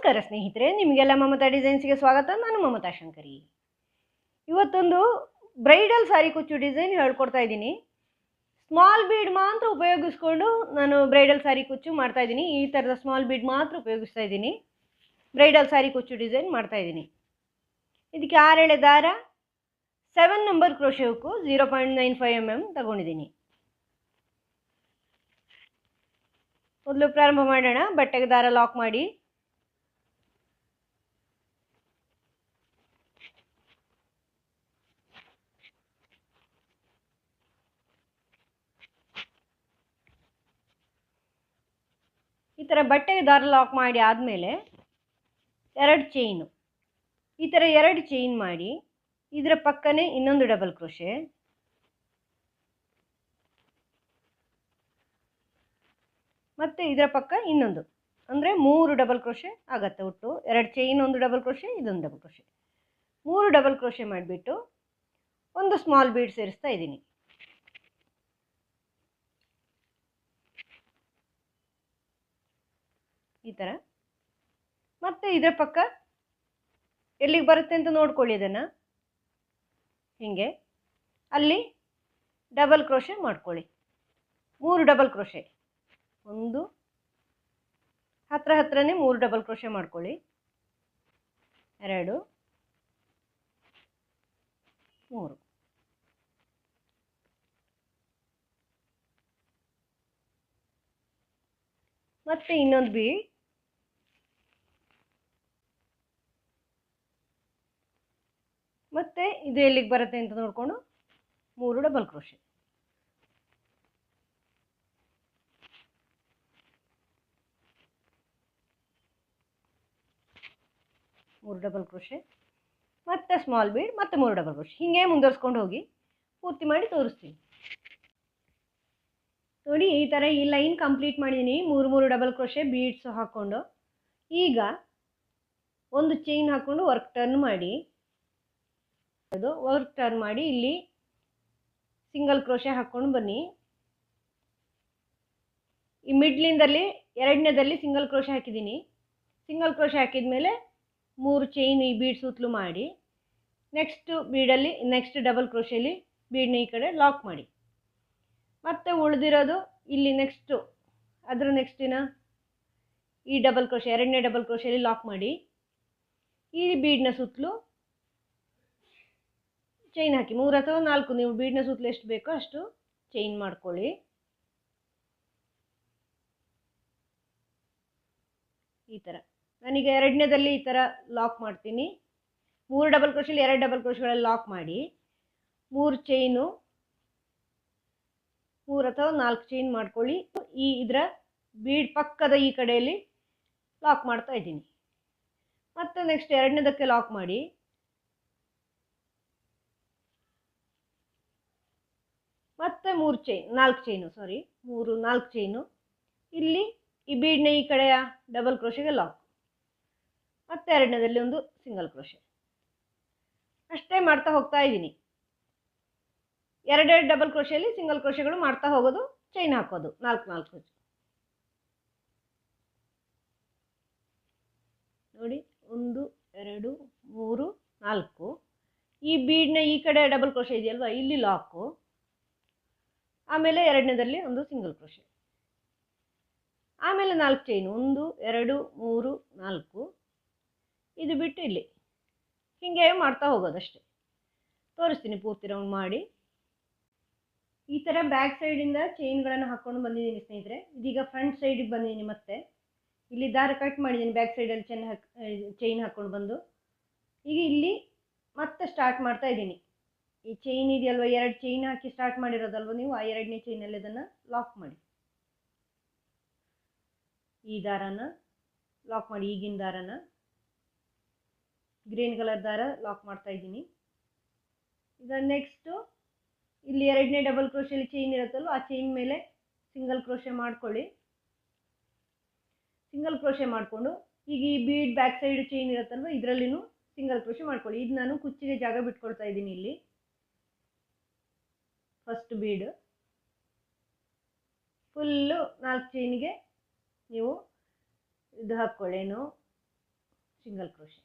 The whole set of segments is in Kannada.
ನಮಸ್ಕಾರ ಸ್ನೇಹಿತರೆ, ನಿಮಗೆಲ್ಲ ಮಮತಾ ಡಿಸೈನ್ಸ್ಗೆ ಸ್ವಾಗತ. ನಾನು ಮಮತಾ ಶಂಕರಿ. ಇವತ್ತೊಂದು ಬ್ರೈಡಲ್ ಸಾರಿ ಕುಚ್ಚು ಡಿಸೈನ್ ಹೇಳ್ಕೊಡ್ತಾ ಇದ್ದೀನಿ. ಸ್ಮಾಲ್ ಬೀಡ್ ಮಾತ್ರ ಉಪಯೋಗಿಸ್ಕೊಂಡು ನಾನು ಬ್ರೈಡಲ್ ಸಾರಿ ಕುಚ್ಚು ಮಾಡ್ತಾ ಇದ್ದೀನಿ. ಈ ಥರದ ಸ್ಮಾಲ್ ಬೀಡ್ ಮಾತ್ರ ಉಪಯೋಗಿಸ್ತಾ ಇದ್ದೀನಿ. ಬ್ರೈಡಲ್ ಸಾರಿ ಕುಚ್ಚು ಡಿಸೈನ್ ಮಾಡ್ತಾ ಇದ್ದೀನಿ. ಇದಕ್ಕೆ 6 ಎಳೆ ದಾರ, 7 ನಂಬರ್ ಕ್ರೋಶೆ ಹುಕ್ಕು, 0.95 mm ತಗೊಂಡಿದ್ದೀನಿ. ಮೊದಲು ಪ್ರಾರಂಭ ಮಾಡೋಣ. ಬಟ್ಟೆಗೆ ದಾರ ಲಾಕ್ ಮಾಡಿ ಈ ಥರ ಬಟ್ಟೆಗೆ ದಾರ ಲಾಕ್ ಮಾಡಿ ಆದಮೇಲೆ 2 ಚೈನು, ಈ ಥರ 2 ಚೈನ್ ಮಾಡಿ ಇದರ ಪಕ್ಕನೇ ಇನ್ನೊಂದು ಡಬಲ್ ಕ್ರೋಶೆ, ಮತ್ತು ಇದರ ಪಕ್ಕ ಇನ್ನೊಂದು, ಅಂದರೆ 3 ಡಬಲ್ ಕ್ರೋಶೆ ಆಗುತ್ತೆ. ಒಟ್ಟು 2 ಚೈನ್, ಒಂದು ಡಬಲ್ ಕ್ರೋಶೆ, ಇದೊಂದು ಡಬಲ್ ಕ್ರೋಶೆ, 3 ಡಬಲ್ ಕ್ರೋಶೆ ಮಾಡಿಬಿಟ್ಟು ಒಂದು ಸ್ಮಾಲ್ ಬೀಡ್ ಸೇರಿಸ್ತಾ ಇದ್ದೀನಿ. ಈ ಥರ. ಮತ್ತು ಇದರ ಪಕ್ಕ ಎಲ್ಲಿಗೆ ಬರುತ್ತೆ ಅಂತ ನೋಡ್ಕೊಳ್ಳಿ. ಅದನ್ನು ಹೀಗೆ ಅಲ್ಲಿ ಡಬಲ್ ಕ್ರೋಶೆ ಮಾಡ್ಕೊಳ್ಳಿ. 3 ಡಬಲ್ ಕ್ರೋಶೆ, ಒಂದು ಹತ್ರನೇ 3 ಡಬಲ್ ಕ್ರೋಶೆ ಮಾಡ್ಕೊಳ್ಳಿ. 2, 3. ಮತ್ತೆ ಇನ್ನೊಂದು ಬೀಡ್, ಮತ್ತೆ ಇದು ಎಲ್ಲಿಗೆ ಬರುತ್ತೆ ಅಂತ ನೋಡಿಕೊಂಡು 3 ಡಬಲ್ ಕ್ರೋಶೆ. ಡಬಲ್ ಕ್ರೋಶೆ, ಮತ್ತೆ ಸ್ಮಾಲ್ ಬೀಡ್, ಮತ್ತೆ 3 ಡಬಲ್ ಕ್ರೋಶೆ. ಹೀಗೆ ಮುಂದುವರ್ಸ್ಕೊಂಡು ಹೋಗಿ ಪೂರ್ತಿ ಮಾಡಿ ತೋರಿಸ್ತೀನಿ. ನೋಡಿ, ಈ ಥರ ಈ ಲೈನ್ ಕಂಪ್ಲೀಟ್ ಮಾಡಿದ್ದೀನಿ. 3 ಡಬಲ್ ಕ್ರೋಶೆ ಬೀಡ್ಸ್ ಹಾಕ್ಕೊಂಡು ಈಗ ಒಂದು ಚೈನ್ ಹಾಕ್ಕೊಂಡು ವರ್ಕ್ ಟರ್ನ್ ಮಾಡಿ, ಇಲ್ಲಿ ಸಿಂಗಲ್ ಕ್ರೋಶೆ ಹಾಕ್ಕೊಂಡು ಬನ್ನಿ. ಈ ಮಿಡ್ಲಿಂದಲ್ಲಿ 2ನೇದಲ್ಲಿ ಸಿಂಗಲ್ ಕ್ರೋಶೆ ಹಾಕಿದ್ದೀನಿ. ಸಿಂಗಲ್ ಕ್ರೋಶೆ ಹಾಕಿದ ಮೇಲೆ 3 ಚೈನ್ ಈ ಬೀಡ್ ಸುತ್ತಲೂ ಮಾಡಿ, ನೆಕ್ಸ್ಟ್ ಡಬಲ್ ಕ್ರೋಶೆಯಲ್ಲಿ ಬೀಡ್ನ ಈ ಕಡೆ ಲಾಕ್ ಮಾಡಿ, ಮತ್ತು ಉಳಿದಿರೋದು ಇಲ್ಲಿ ಅದರ ನೆಕ್ಸ್ಟಿನ ಈ ಡಬಲ್ ಕ್ರೋಶೆ, 2ನೇ ಡಬಲ್ ಕ್ರೋಶೆಯಲ್ಲಿ ಲಾಕ್ ಮಾಡಿ, ಈ ಬೀಡ್ನ ಸುತ್ತಲೂ ಚೈನ್ ಹಾಕಿ 3 ಅಥವಾ 4, ನೀವು ಬೀಡ್ನ ಸುತ್ತಲೂ ಎಷ್ಟು ಬೇಕೋ ಅಷ್ಟು ಚೈನ್ ಮಾಡ್ಕೊಳ್ಳಿ. ಈ ಥರ ನಾನೀಗ 2ನೇದಲ್ಲಿ ಈ ಥರ ಲಾಕ್ ಮಾಡ್ತೀನಿ. 3 ಡಬಲ್ ಕ್ರೋಶೆಯಲ್ಲಿ 2 ಡಬಲ್ ಕ್ರೋಶೆಗಳಲ್ಲಿ ಲಾಕ್ ಮಾಡಿ 3 ಚೈನು, 3 ಅಥವಾ 4 ಚೈನ್ ಮಾಡ್ಕೊಳ್ಳಿ. ಇದರ ಬೀಡ್ ಪಕ್ಕದ ಈ ಕಡೆಯಲ್ಲಿ ಲಾಕ್ ಮಾಡ್ತಾ ಇದ್ದೀನಿ. ಮತ್ತು ನೆಕ್ಸ್ಟ್ 2ನೇದಕ್ಕೆ ಲಾಕ್ ಮಾಡಿ, ಮತ್ತೆ 4 ಚೈನು ಇಲ್ಲಿ ಈ ಬೀಡ್ನ ಈ ಕಡೆಯ ಡಬಲ್ ಕ್ರೋಶೆಗೆ ಲಾಕ್, ಮತ್ತು 2ನೇದಲ್ಲಿ ಒಂದು ಸಿಂಗಲ್ ಕ್ರೋಶೆ. ಅಷ್ಟೇ ಮಾಡ್ತಾ ಹೋಗ್ತಾ ಇದ್ದೀನಿ. 2 ಡಬಲ್ ಕ್ರೋಶೆಯಲ್ಲಿ ಸಿಂಗಲ್ ಕ್ರೋಶೆಗಳು ಮಾಡ್ತಾ ಹೋಗೋದು, ಚೈನ್ ಹಾಕೋದು 4 ನೋಡಿ. 1, 2, 3, 4. ಈ ಬೀಡ್ನ ಈ ಕಡೆ ಡಬಲ್ ಕ್ರೋಶೆ ಇದೆಯಲ್ವಾ, ಇಲ್ಲಿ ಲಾಕು, ಆಮೇಲೆ 2ನೇದಲ್ಲಿ ಒಂದು ಸಿಂಗಲ್ ಕ್ರೋಶೆ, ಆಮೇಲೆ 4 ಚೈನು, 1, 2, 3, 4. ಇದು ಬಿಟ್ಟು ಇಲ್ಲಿ ಹೀಗೆ ಮಾಡ್ತಾ ಹೋಗೋದಷ್ಟೇ. ತೋರಿಸ್ತೀನಿ ಪೂರ್ತಿ ರೌಂಡ್ ಮಾಡಿ. ಈ ಥರ ಬ್ಯಾಕ್ ಸೈಡಿಂದ ಚೈನ್ಗಳನ್ನು ಹಾಕ್ಕೊಂಡು ಬಂದಿದ್ದೀನಿ ಸ್ನೇಹಿತರೆ. ಇದೀಗ ಫ್ರಂಟ್ ಸೈಡಿಗೆ ಬಂದಿದ್ದೀನಿ. ಮತ್ತೆ ಇಲ್ಲಿ ದಾರ ಕಟ್ ಮಾಡಿದ್ದೀನಿ, ಬ್ಯಾಕ್ ಸೈಡಲ್ಲಿ ಚೈನ್ ಹಾಕ್ಕೊಂಡು ಬಂದು ಈಗ ಇಲ್ಲಿ ಮತ್ತೆ ಸ್ಟಾರ್ಟ್ ಮಾಡ್ತಾ ಇದ್ದೀನಿ. ಈ ಚೈನ್ ಇದೆಯಲ್ವ, 2 ಚೈನ್ ಹಾಕಿ ಸ್ಟಾರ್ಟ್ ಮಾಡಿರೋದಲ್ವ ನೀವು, ಆ 2ನೇ ಚೈನಲ್ಲಿ ಅದನ್ನು ಲಾಕ್ ಮಾಡಿ, ಈ ದಾರನ ಲಾಕ್ ಮಾಡಿ, ಈಗಿನ ದಾರನ ಗ್ರೀನ್ ಕಲರ್ ದಾರ ಲಾಕ್ ಮಾಡ್ತಾ ಇದ್ದೀನಿ. ಈಗ ನೆಕ್ಸ್ಟು ಇಲ್ಲಿ 2ನೇ ಡಬಲ್ ಕ್ರೋಶೆಯಲ್ಲಿ ಚೈನ್ ಇರುತ್ತಲ್ವ, ಆ ಚೈನ್ ಮೇಲೆ ಸಿಂಗಲ್ ಕ್ರೋಶೆ ಮಾಡ್ಕೊಳ್ಳಿ. ಸಿಂಗಲ್ ಕ್ರೋಶೆ ಮಾಡಿಕೊಂಡು ಈಗ ಈ ಬೀಡ್ ಬ್ಯಾಕ್ ಸೈಡ್ ಚೈನ್ ಇರುತ್ತಲ್ವ, ಇದರಲ್ಲಿನೂ ಸಿಂಗಲ್ ಕ್ರೋಶೆ ಮಾಡ್ಕೊಳ್ಳಿ. ಇದು ನಾನು ಕುಚ್ಚಿಗೆ ಜಾಗ ಬಿಟ್ಕೊಳ್ತಾ ಇದ್ದೀನಿ. ಇಲ್ಲಿ ಫಸ್ಟ್ ಬೀಡ್ ಫುಲ್ಲು 4 ಚೈನಿಗೆ ನೀವು ಇದು ಹಾಕ್ಕೊಳ್ಳೇನು ಸಿಂಗಲ್ ಕ್ರೋಶೆ.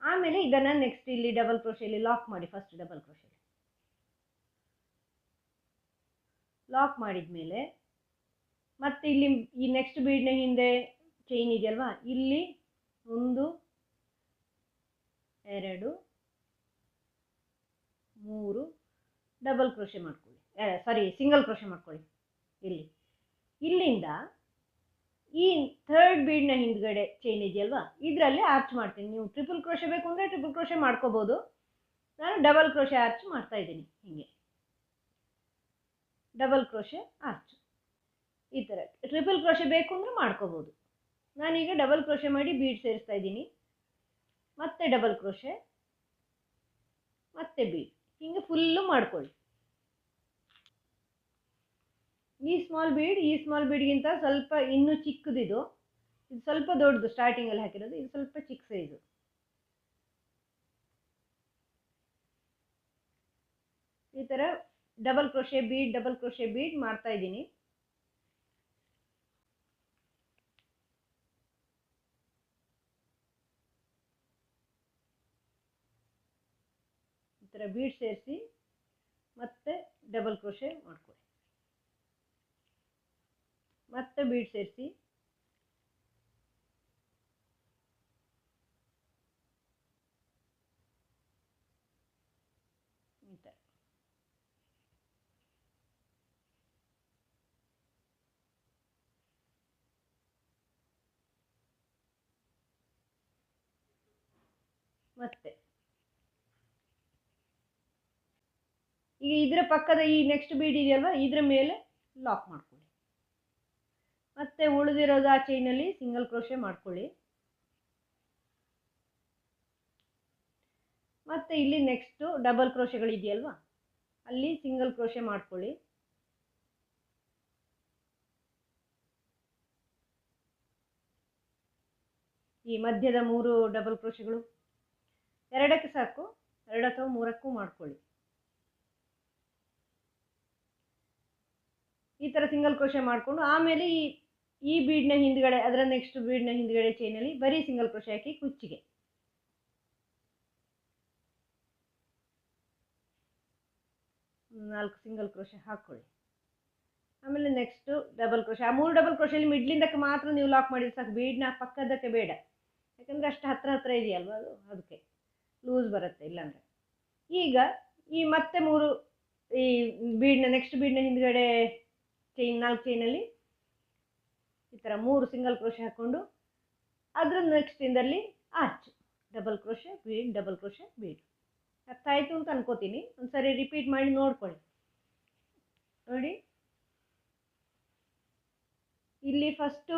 ಆಮೇಲೆ ಇದನ್ನು ನೆಕ್ಸ್ಟ್ ಇಲ್ಲಿ ಡಬಲ್ ಕ್ರೋಶೆಯಲ್ಲಿ ಲಾಕ್ ಮಾಡಿ. ಫಸ್ಟ್ ಡಬಲ್ ಕ್ರೋಶೆ ಲಾಕ್ ಮಾಡಿದ ಮೇಲೆ ಮತ್ತೆ ಇಲ್ಲಿ ಈ ನೆಕ್ಸ್ಟ್ ಬೀಡ್ನ ಹಿಂದೆ ಚೈನ್ ಇದೆಯಲ್ವಾ, ಇಲ್ಲಿ 1 2 3 ಡಬಲ್ ಕ್ರೋಶೆ ಮಾಡ್ಕೊಳ್ಳಿ, ಸಿಂಗಲ್ ಕ್ರೋಶೆ ಮಾಡ್ಕೊಳ್ಳಿ. ಇಲ್ಲಿಂದ ಈ ಥರ್ಡ್ ಬೀಡ್ನ ಹಿಂದ್ಗಡೆ ಚೈನ್ ಇದೆಯಲ್ವಾ, ಇದರಲ್ಲಿ ಆರ್ಚ್ ಮಾಡ್ತೀನಿ. ನೀವು ಟ್ರಿಪಲ್ ಕ್ರೋಶೆ ಬೇಕು ಅಂದರೆ ಟ್ರಿಪಲ್ ಕ್ರೋಶೆ ಮಾಡ್ಕೋಬೋದು. ನಾನು ಡಬಲ್ ಕ್ರೋಶೆ ಆರ್ಚ್ ಮಾಡ್ತಾ ಇದ್ದೀನಿ. ಹೀಗೆ ಡಬಲ್ ಕ್ರೋಶೆ ಆರ್ಚ್ ಈ ಥರ. ಟ್ರಿಪಲ್ ಕ್ರೋಶೆ ಬೇಕು ಅಂದರೆ ಮಾಡ್ಕೋಬೋದು. ನಾನೀಗ ಡಬಲ್ ಕ್ರೋಶೆ ಮಾಡಿ ಬೀಡ್ ಸೇರಿಸ್ತಾ ಇದ್ದೀನಿ. ಮತ್ತೆ ಡಬಲ್ ಕ್ರೋಶೆ, ಮತ್ತೆ ಬೀಡ್, ಹೀಗೆ ಫುಲ್ಲು ಮಾಡ್ಕೊಳ್ಳಿ. ಈ ಸ್ಮಾಲ್ ಬೀಡ್ಗಿಂತ ಸ್ವಲ್ಪ ಇನ್ನೂ ಚಿಕ್ಕದಿದು. ಇದು ಸ್ವಲ್ಪ ದೊಡ್ಡದು, ಸ್ಟಾರ್ಟಿಂಗಲ್ಲಿ ಹಾಕಿರೋದು. ಇದು ಸ್ವಲ್ಪ ಚಿಕ್ಕ ಸೈಜು. ಈ ಥರ ಡಬಲ್ ಕ್ರೋಶೆ ಬೀಡ್ ಮಾಡ್ತಾ ಇದ್ದೀನಿ. ಈ ಥರ ಬೀಡ್ ಸೇರಿಸಿ ಮತ್ತೆ ಡಬಲ್ ಕ್ರೋಶೆ ಮಾಡ್ಕೊಳ್ಳಿ. ಮತ್ತೆ ಬೀಡ್ ಸೇರಿಸಿ ಈ ಥರ. ಮತ್ತೆ ಈಗ ಇದರ ಪಕ್ಕದ ಈ ನೆಕ್ಸ್ಟ್ ಬೀಡ್ ಇದೆಯಲ್ವಾ, ಇದರ ಮೇಲೆ ಲಾಕ್ ಮಾಡ್ಕೊಳ್ಳಿ. ಮತ್ತೆ ಉಳಿದಿರೋದು ಆ ಚೈನಲ್ಲಿ ಸಿಂಗಲ್ ಕ್ರೋಶೆ ಮಾಡ್ಕೊಳ್ಳಿ. ಮತ್ತೆ ಇಲ್ಲಿ ನೆಕ್ಸ್ಟು ಡಬಲ್ ಕ್ರೋಶೆಗಳಿದೆಯಲ್ವಾ, ಅಲ್ಲಿ ಸಿಂಗಲ್ ಕ್ರೋಶೆ ಮಾಡ್ಕೊಳ್ಳಿ. ಈ ಮಧ್ಯದ 3 ಡಬಲ್ ಕ್ರೋಶೆಗಳು 2ಕ್ಕೆ ಸಾಕು, 2 ಅಥವಾ 3ಕ್ಕೂ ಮಾಡ್ಕೊಳ್ಳಿ. ಈ ಥರ ಸಿಂಗಲ್ ಕ್ರೋಶೆ ಮಾಡಿಕೊಂಡು ಆಮೇಲೆ ಈ ಬೀಡ್ನ ಹಿಂದ್ಗಡೆ, ಅದರ ನೆಕ್ಸ್ಟ್ ಬೀಡ್ನ ಹಿಂದ್ಗಡೆ ಚೈನಲ್ಲಿ ಬರೀ ಸಿಂಗಲ್ ಕ್ರೋಶೆ ಹಾಕಿ ಕುಚ್ಚಿಗೆ 4 ಸಿಂಗಲ್ ಕ್ರೋಶೆ ಹಾಕ್ಕೊಳ್ಳಿ. ಆಮೇಲೆ ನೆಕ್ಸ್ಟು ಡಬಲ್ ಕ್ರೋಶೆ. ಆ 3 ಡಬಲ್ ಕ್ರೋಶೆಯಲ್ಲಿ ಮಿಡ್ಲಿಂದಕ್ಕೆ ಮಾತ್ರ ನೀವು ಲಾಕ್ ಮಾಡಿದ್ರೆ ಸಾಕು, ಬೀಡ್ನ ಪಕ್ಕದಕ್ಕೆ ಬೇಡ. ಯಾಕಂದರೆ ಅಷ್ಟು ಹತ್ರ ಇದೆಯಲ್ವ ಅದು, ಅದಕ್ಕೆ ಲೂಸ್ ಬರುತ್ತೆ ಇಲ್ಲಾಂದರೆ. ಈಗ ಈ ಮತ್ತೆ 3 ಈ ಬೀಡ್ನ ನೆಕ್ಸ್ಟ್ ಬೀಡ್ನ ಹಿಂದ್ಗಡೆ ಚೈನ್ 4 ಚೈನಲ್ಲಿ ಈ ಥರ 3 ಸಿಂಗಲ್ ಕ್ರೋಶೆ ಹಾಕ್ಕೊಂಡು ಅದರ ನೆಕ್ಸ್ಟಿಂದಲ್ಲಿ arch, double crochet bead, double crochet bead. ಅರ್ಥ ಆಯಿತು ಅಂತ ಅನ್ಕೋತೀನಿ. ಒಂದ್ಸರಿ ರಿಪೀಟ್ ಮಾಡಿ ನೋಡ್ಕೊಳ್ಳಿ. ನೋಡಿ, ಇಲ್ಲಿ ಫಸ್ಟು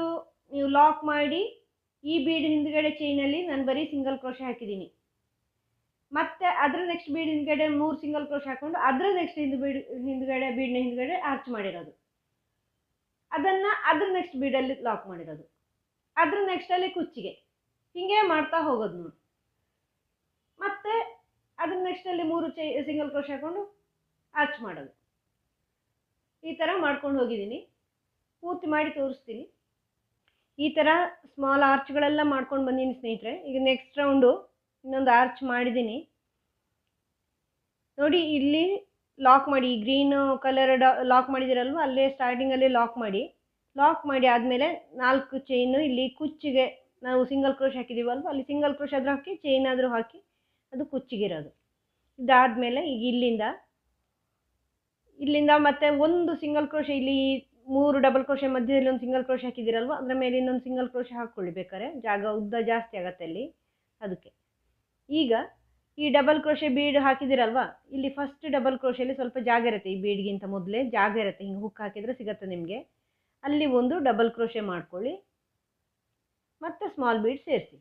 ನೀವು ಲಾಕ್ ಮಾಡಿ ಈ ಬೀಡ್ ಹಿಂದ್ಗಡೆ ಚೈನಲ್ಲಿ ನಾನು ಬರೀ ಸಿಂಗಲ್ ಕ್ರೋಶೆ ಹಾಕಿದ್ದೀನಿ. ಮತ್ತೆ ಅದರ ನೆಕ್ಸ್ಟ್ ಬೀಡ್ ಹಿಂದ್ಗಡೆ 3 ಸಿಂಗಲ್ ಕ್ರೋಶೆ ಹಾಕ್ಕೊಂಡು ಅದರ ನೆಕ್ಸ್ಟ್ ಹಿಂದ್ಗಡೆ ಬೀಡ್ನ ಹಿಂದ್ಗಡೆ ಆರ್ಚ್ ಮಾಡಿರೋದು. ಅದನ್ನು ಅದ್ರ ನೆಕ್ಸ್ಟ್ ಬೀಡಲ್ಲಿ ಲಾಕ್ ಮಾಡಿರೋದು, ಅದ್ರ ನೆಕ್ಸ್ಟಲ್ಲಿ ಕುಚ್ಚಿಗೆ, ಹೀಗೆ ಮಾಡ್ತಾ ಹೋಗೋದು ನೋಡಿ. ಮತ್ತೆ ಅದ್ರ ನೆಕ್ಸ್ಟಲ್ಲಿ 3 ಸಿಂಗಲ್ ಕ್ರೋಶೆ ಹಾಕ್ಕೊಂಡು ಆರ್ಚ್ ಮಾಡೋದು. ಈ ಥರ ಮಾಡ್ಕೊಂಡು ಹೋಗಿದ್ದೀನಿ. ಪೂರ್ತಿ ಮಾಡಿ ತೋರಿಸ್ತೀನಿ. ಈ ಥರ ಸ್ಮಾಲ್ ಆರ್ಚ್ಗಳೆಲ್ಲ ಮಾಡ್ಕೊಂಡು ಬಂದೀನಿ ಸ್ನೇಹಿತರೆ. ಈಗ ನೆಕ್ಸ್ಟ್ ರೌಂಡು ಇನ್ನೊಂದು ಆರ್ಚ್ ಮಾಡಿದ್ದೀನಿ ನೋಡಿ. ಇಲ್ಲಿ ಲಾಕ್ ಮಾಡಿ, ಈ ಗ್ರೀನ್ ಕಲರ್ ಲಾಕ್ ಮಾಡಿದಿರಲ್ವ, ಅಲ್ಲೇ ಸ್ಟಾರ್ಟಿಂಗಲ್ಲೇ ಲಾಕ್ ಮಾಡಿ ಆದಮೇಲೆ 4 ಚೈನು ಇಲ್ಲಿ ಕುಚ್ಚಿಗೆ ನಾವು ಸಿಂಗಲ್ ಕ್ರೋಶೆ ಹಾಕಿದ್ದೀವಲ್ವ, ಅಲ್ಲಿ ಸಿಂಗಲ್ ಕ್ರೋಶೆ ಆದರೂ ಹಾಕಿ, ಚೈನ್ ಆದರೂ ಹಾಕಿ, ಅದು ಕುಚ್ಚಿಗಿರೋದು. ಇದಾದಮೇಲೆ ಈಗ ಇಲ್ಲಿಂದ ಮತ್ತೆ ಒಂದು ಸಿಂಗಲ್ ಕ್ರೋಶೆ, ಇಲ್ಲಿ 3 ಡಬಲ್ ಕ್ರೋಶೆ ಮಧ್ಯದಲ್ಲಿ ಒಂದು ಸಿಂಗಲ್ ಕ್ರೋಶೆ ಹಾಕಿದ್ದೀರಲ್ವ, ಅದರ ಮೇಲೆ ಇನ್ನೊಂದು ಸಿಂಗಲ್ ಕ್ರೋಶೆ ಹಾಕ್ಕೊಳ್ಳಿ. ಬೇಕಾದ್ರೆ ಜಾಗ ಉದ್ದ ಜಾಸ್ತಿ ಆಗುತ್ತೆ ಅಲ್ಲಿ, ಅದಕ್ಕೆ. ಈಗ ಈ ಡಬಲ್ ಕ್ರೋಶೆ ಬೀಡ್ ಹಾಕಿದಿರಲ್ವ, ಇಲ್ಲಿ ಫಸ್ಟ್ ಡಬಲ್ ಕ್ರೋಶೆಯಲ್ಲಿ ಸ್ವಲ್ಪ ಜಾಗ ಇರುತ್ತೆ, ಈ ಬೀಡ್ಗಿಂತ ಮೊದಲೇ ಜಾಗ ಇರುತ್ತೆ. ಹಿಂಗೆ ಹುಕ್ ಹಾಕಿದರೆ ಸಿಗುತ್ತೆ ನಿಮಗೆ. ಅಲ್ಲಿ ಒಂದು ಡಬಲ್ ಕ್ರೋಶೆ ಮಾಡ್ಕೊಳ್ಳಿ, ಮತ್ತೆ ಸ್ಮಾಲ್ ಬೀಡ್ ಸೇರಿಸಿ.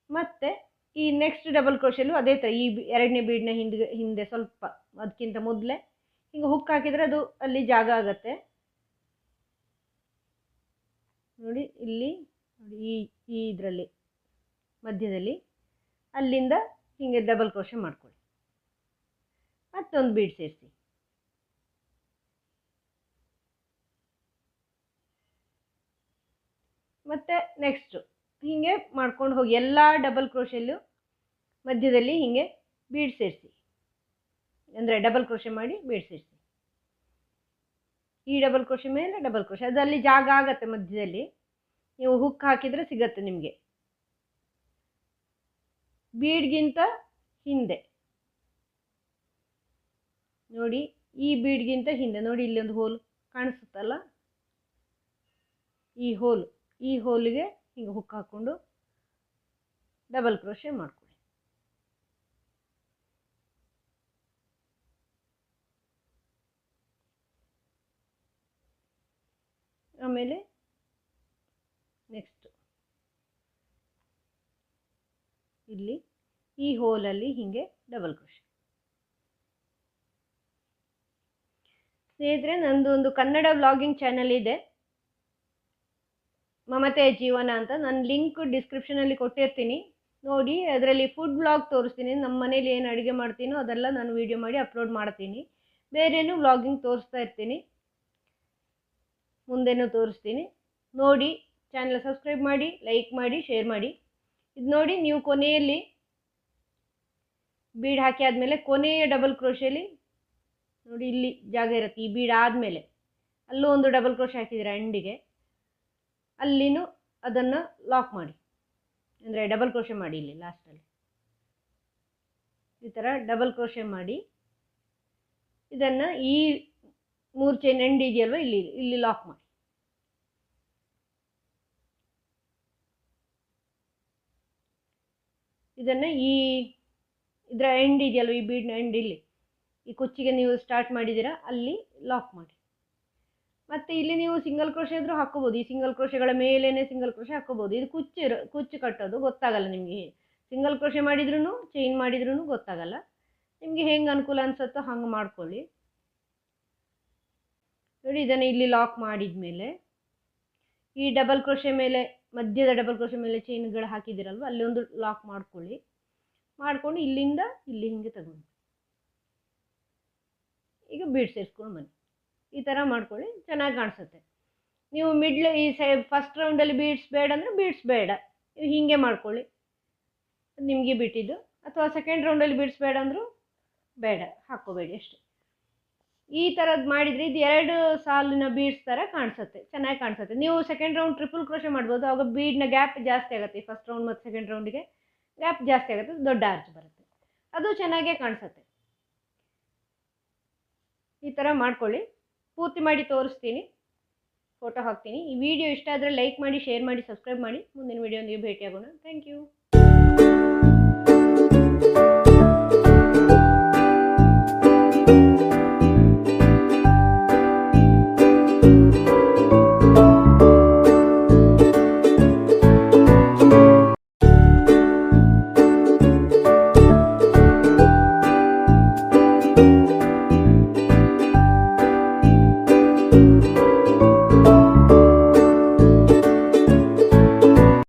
ಮತ್ತೆ ಈ ನೆಕ್ಸ್ಟ್ ಡಬಲ್ ಕ್ರೋಶೆಲ್ಲೂ ಅದೇ ಥರ ಈ 2ನೇ ಬೀಡ್ನ ಹಿಂದೆ ಸ್ವಲ್ಪ ಅದಕ್ಕಿಂತ ಮೊದಲೇ ಹಿಂಗೆ ಹುಕ್ ಹಾಕಿದರೆ ಅದು ಅಲ್ಲಿ ಜಾಗ ಆಗುತ್ತೆ ನೋಡಿ. ಇಲ್ಲಿ ನೋಡಿ, ಈ ಇದರಲ್ಲಿ ಮಧ್ಯದಲ್ಲಿ ಅಲ್ಲಿಂದ ಹೀಗೆ ಡಬಲ್ ಕ್ರೋಶೆ ಮಾಡ್ಕೊಳ್ಳಿ, ಮತ್ತೊಂದು ಬೀಡ್ ಸೇರಿಸಿ. ಮತ್ತು ನೆಕ್ಸ್ಟು ಹೀಗೆ ಮಾಡ್ಕೊಂಡು ಹೋಗಿ ಎಲ್ಲ ಡಬಲ್ ಕ್ರೋಶೆಲ್ಲೂ ಮಧ್ಯದಲ್ಲಿ ಹೀಗೆ ಬೀಡ್ ಸೇರಿಸಿ, ಅಂದರೆ ಡಬಲ್ ಕ್ರೋಶೆ ಮಾಡಿ ಬೀಡ್ ಸೇರಿಸಿ. ಈ ಡಬಲ್ ಕ್ರೋಶೆ ಮೇಲೆ ಡಬಲ್ ಕ್ರೋಶೆ, ಅದರಲ್ಲಿ ಜಾಗ ಆಗತ್ತೆ ಮಧ್ಯದಲ್ಲಿ, ನೀವು ಹುಕ್ ಹಾಕಿದರೆ ಸಿಗತ್ತೆ ನಿಮಗೆ. ಬೀಡ್ಗಿಂತ ಹಿಂದೆ ನೋಡಿ, ಈ ಬೀಡ್ಗಿಂತ ಹಿಂದೆ ನೋಡಿ, ಇಲ್ಲಿ ಒಂದು ಹೋಲ್ ಕಾಣಿಸುತ್ತಲ್ಲ, ಈ ಹೋಲಿಗೆ ಹೀಗೆ ಹುಕ್ ಹಾಕ್ಕೊಂಡು ಡಬಲ್ ಕ್ರೋಶೆ ಮಾಡ್ಕೊಳ್ಳಿ. ಆಮೇಲೆ ನೆಕ್ಸ್ಟ್ ಇಲ್ಲಿ ಈ ಹೋಲಲ್ಲಿ ಹೀಗೆ ಡಬಲ್ ಕ್ರೋಶೆ. ಸ್ನೇಹಿತರೆ, ನಂದು ಒಂದು ಕನ್ನಡ ವ್ಲಾಗಿಂಗ್ ಚಾನಲ್ ಇದೆ, ಮಮತೆಯ ಜೀವನ ಅಂತ. ನಾನು ಲಿಂಕ್ ಡಿಸ್ಕ್ರಿಪ್ಷನಲ್ಲಿ ಕೊಟ್ಟಿರ್ತೀನಿ, ನೋಡಿ. ಅದರಲ್ಲಿ ಫುಡ್ ವ್ಲಾಗ್ ತೋರಿಸ್ತೀನಿ, ನಮ್ಮ ಮನೇಲಿ ಏನು ಅಡುಗೆ ಮಾಡ್ತೀನೋ ಅದೆಲ್ಲ ನಾನು ವೀಡಿಯೋ ಮಾಡಿ ಅಪ್ಲೋಡ್ ಮಾಡ್ತೀನಿ. ಬೇರೇನು ವ್ಲಾಗಿಂಗ್ ತೋರಿಸ್ತಾ ಇರ್ತೀನಿ, ಮುಂದೆನೂ ತೋರಿಸ್ತೀನಿ. ನೋಡಿ, ಚಾನಲ್ ಸಬ್ಸ್ಕ್ರೈಬ್ ಮಾಡಿ, ಲೈಕ್ ಮಾಡಿ, ಶೇರ್ ಮಾಡಿ. ಇದು ನೋಡಿ, ನೀವು ಕೊನೆಯಲ್ಲಿ ಬೀಡ್ ಹಾಕಿ ಆದಮೇಲೆ ಕೊನೆಯ ಡಬಲ್ ಕ್ರೋಶೆಯಲ್ಲಿ ನೋಡಿ, ಇಲ್ಲಿ ಜಾಗ ಇರುತ್ತೆ, ಈ ಬೀಡ್ ಆದಮೇಲೆ ಅಲ್ಲೂ ಒಂದು ಡಬಲ್ ಕ್ರೋಶೆ ಹಾಕಿದ್ದೀರ ಎಂಡಿಗೆ, ಅಲ್ಲಿನೂ ಅದನ್ನು ಲಾಕ್ ಮಾಡಿ, ಅಂದರೆ ಡಬಲ್ ಕ್ರೋಶೆ ಮಾಡಿ. ಇಲ್ಲಿ ಲಾಸ್ಟಲ್ಲಿ ಈ ಥರ ಡಬಲ್ ಕ್ರೋಶೆ ಮಾಡಿ ಇದನ್ನು ಈ 3 ಚೈನ್ ಎಂಡ್ ಇದೆಯಲ್ವ, ಇಲ್ಲಿ ಲಾಕ್ ಮಾಡಿ. ಇದನ್ನು ಇದರ ಎಂಡ್ ಇದೆಯಲ್ವ, ಈ ಬೀಡ್ನ ಎಂಡ್ ಇಲ್ಲಿ ಈ ಕುಚ್ಚಿಗೆ ನೀವು ಸ್ಟಾರ್ಟ್ ಮಾಡಿದ್ದೀರಾ, ಅಲ್ಲಿ ಲಾಕ್ ಮಾಡಿ. ಮತ್ತು ಇಲ್ಲಿ ನೀವು ಸಿಂಗಲ್ ಕ್ರೋಶೆ ಆದರೂ ಹಾಕ್ಕೋಬೋದು, ಈ ಸಿಂಗಲ್ ಕ್ರೋಶೆಗಳ ಮೇಲೇ ಸಿಂಗಲ್ ಕ್ರೋಶೆ ಹಾಕ್ಕೋಬೋದು. ಇದು ಕುಚ್ಚು ಕಟ್ಟೋದು ಗೊತ್ತಾಗಲ್ಲ ನಿಮಗೆ, ಸಿಂಗಲ್ ಕ್ರೋಶೆ ಮಾಡಿದ್ರೂ ಚೈನ್ ಮಾಡಿದ್ರೂ ಗೊತ್ತಾಗಲ್ಲ. ನಿಮಗೆ ಹೆಂಗೆ ಅನುಕೂಲ ಅನಿಸುತ್ತೋ ಹಂಗೆ ಮಾಡ್ಕೊಳ್ಳಿ. ನೋಡಿ, ಇದನ್ನು ಇಲ್ಲಿ ಲಾಕ್ ಮಾಡಿದ ಮೇಲೆ ಈ ಡಬಲ್ ಕ್ರೋಶೆ ಮೇಲೆ, ಮಧ್ಯದ ಡಬಲ್ ಕ್ರೋಶೆ ಮೇಲೆ ಚೈನ್ಗಳು ಹಾಕಿದ್ದೀರಲ್ವ, ಅಲ್ಲಿ ಒಂದು ಲಾಕ್ ಮಾಡ್ಕೊಳ್ಳಿ. ಮಾಡಿಕೊಂಡು ಇಲ್ಲಿಂದ ಇಲ್ಲಿ ಹಿಂಗೆ ತಗೊಂಡು ಈಗ ಬೀಡ್ ಸೇರಿಸ್ಕೊಂಡು ಬನ್ನಿ. ಈ ಥರ ಮಾಡ್ಕೊಳ್ಳಿ, ಚೆನ್ನಾಗಿ ಕಾಣಿಸುತ್ತೆ. ನೀವು ಈ ಫಸ್ಟ್ ರೌಂಡಲ್ಲಿ ಬೀಡ್ಸ್ ಬೇಡ ಅಂದರೆ ಬೀಡ್ಸ್ ಬೇಡ, ನೀವು ಹೀಗೆ ಮಾಡ್ಕೊಳ್ಳಿ, ನಿಮಗೆ ಬಿಟ್ಟಿದ್ದು. ಅಥವಾ ಸೆಕೆಂಡ್ ರೌಂಡಲ್ಲಿ ಬೀಡ್ಸ್ ಬೇಡ ಅಂದರೂ ಬೇಡ, ಹಾಕ್ಕೋಬೇಡಿ ಅಷ್ಟೇ. ಈ ಥರದ್ದು ಮಾಡಿದರೆ ಇದು 2 ಸಾಲಿನ ಬೀಡ್ಸ್ ಥರ ಕಾಣಿಸುತ್ತೆ, ಚೆನ್ನಾಗಿ ಕಾಣಿಸುತ್ತೆ. ನೀವು ಸೆಕೆಂಡ್ ರೌಂಡ್ ಟ್ರಿಪಲ್ ಕ್ರೋಶೆ ಮಾಡ್ಬೋದು, ಆವಾಗ ಬೀಡ್ನ ಗ್ಯಾಪ್ ಜಾಸ್ತಿ ಆಗುತ್ತೆ. ಈ ಫಸ್ಟ್ ರೌಂಡ್ ಮತ್ತು ಸೆಕೆಂಡ್ ರೌಂಡಿಗೆ ಗ್ಯಾಪ್ ಜಾಸ್ತಿ ಆಗುತ್ತೆ, ದೊಡ್ಡ ಆರ್ಚ್ ಬರುತ್ತೆ, ಅದು ಚೆನ್ನಾಗೇ ಕಾಣಿಸುತ್ತೆ. ಈ ಥರ ಮಾಡ್ಕೊಳ್ಳಿ. ಪೂರ್ತಿ ಮಾಡಿ ತೋರಿಸ್ತೀನಿ, ಫೋಟೋ ಹಾಕ್ತೀನಿ. ಈ ವಿಡಿಯೋ ಇಷ್ಟ ಆದರೆ ಲೈಕ್ ಮಾಡಿ, ಶೇರ್ ಮಾಡಿ, ಸಬ್ಸ್ಕ್ರೈಬ್ ಮಾಡಿ. ಮುಂದಿನ ವಿಡಿಯೋಂದಿಗೆ ಭೇಟಿಯಾಗೋಣ. Thank you.